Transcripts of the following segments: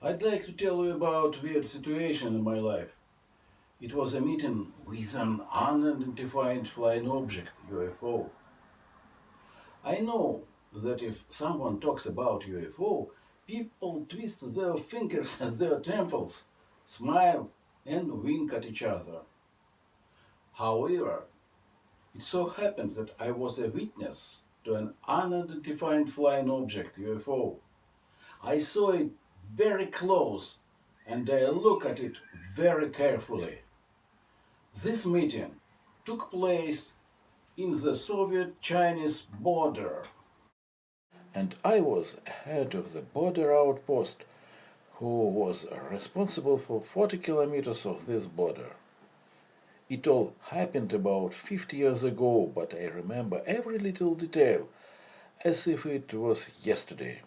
I'd like to tell you about a weird situation in my life. It was a meeting with an unidentified flying object, UFO. I know that if someone talks about UFO, people twist their fingers at their temples, smile, and wink at each other. However, it so happened that I was a witness to an unidentified flying object, UFO. I saw it very close and I looked at it very carefully. This meeting took place in the Soviet-Chinese border, and I was head of the border outpost who was responsible for 40 kilometers of this border. It all happened about 50 years ago, but I remember every little detail as if it was yesterday.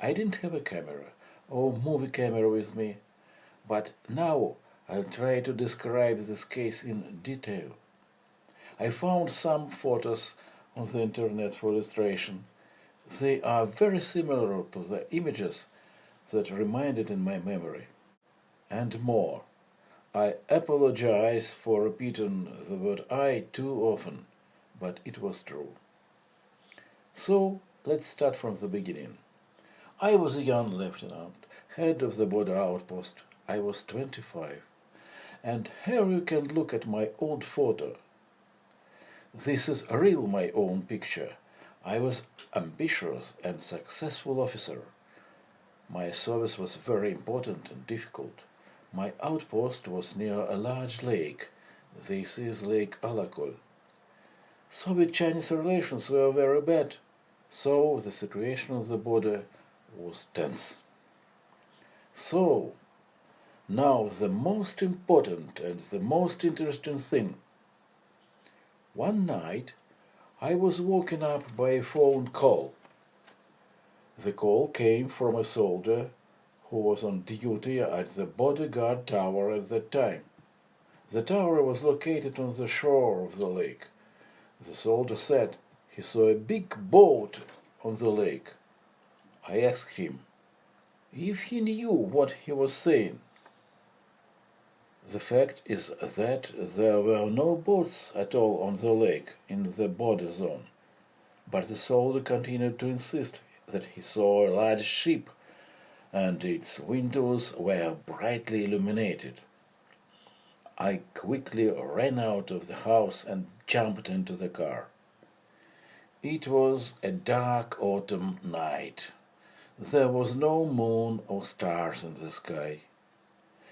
I didn't have a camera or movie camera with me, but now I'll try to describe this case in detail. I found some photos on the internet for illustration. They are very similar to the images that remained in my memory. And more. I apologize for repeating the word I too often, but it was true. So let's start from the beginning. I was a young lieutenant, head of the border outpost. I was 25. And here you can look at my old photo. This is real my own picture. I was ambitious and successful officer. My service was very important and difficult. My outpost was near a large lake. This is Lake Alakol. Soviet-Chinese relations were very bad, so the situation on the border was tense. So, now the most important and the most interesting thing. One night, I was woken up by a phone call. The call came from a soldier who was on duty at the bodyguard tower at that time. The tower was located on the shore of the lake. The soldier said he saw a big boat on the lake. I asked him if he knew what he was saying. The fact is that there were no boats at all on the lake in the border zone, but the soldier continued to insist that he saw a large ship and its windows were brightly illuminated. I quickly ran out of the house and jumped into the car. It was a dark autumn night. There was no moon or stars in the sky.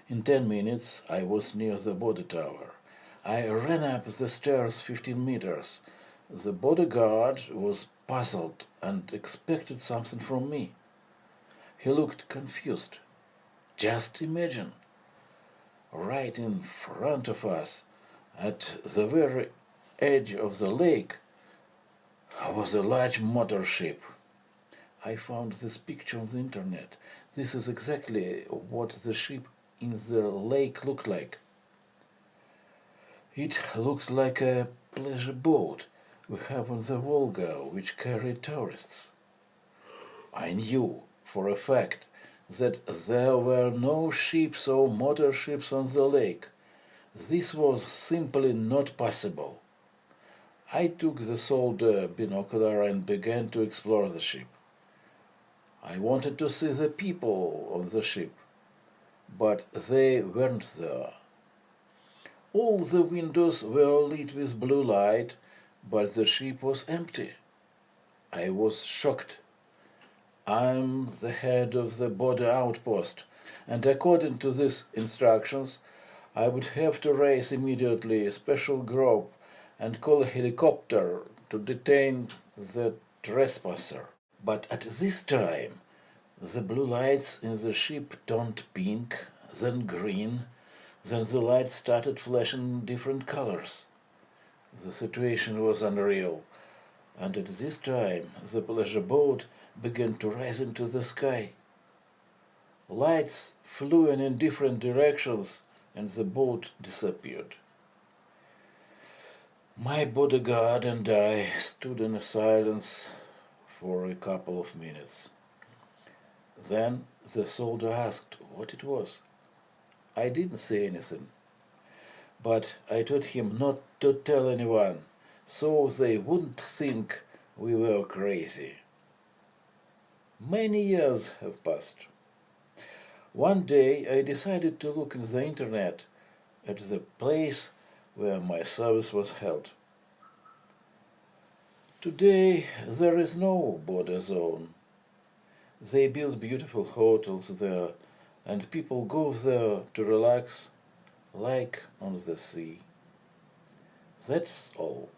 In 10 minutes I was near the border tower. I ran up the stairs 15 meters. The bodyguard was puzzled and expected something from me. He looked confused. Just imagine, right in front of us, at the very edge of the lake, was a large motor ship. I found this picture on the internet. This is exactly what the ship in the lake looked like. It looked like a pleasure boat we have on the Volga, which carry tourists. I knew for a fact that there were no ships or motor ships on the lake. This was simply not possible. I took the soldier binocular and began to explore the ship. I wanted to see the people on the ship, but they weren't there. All the windows were lit with blue light, but the ship was empty. I was shocked. I'm the head of the border outpost, and according to these instructions, I would have to raise immediately a special group and call a helicopter to detain the trespasser. But at this time, the blue lights in the ship turned pink, then green, then the lights started flashing different colors. The situation was unreal, and at this time the pleasure boat began to rise into the sky. Lights flew in different directions, and the boat disappeared. My bodyguard and I stood in silence for a couple of minutes. Then the soldier asked what it was. I didn't say anything, but I told him not to tell anyone, so they wouldn't think we were crazy. Many years have passed. One day I decided to look in the internet at the place where my service was held. Today there is no border zone. They build beautiful hotels there, and people go there to relax, like on the sea. That's all.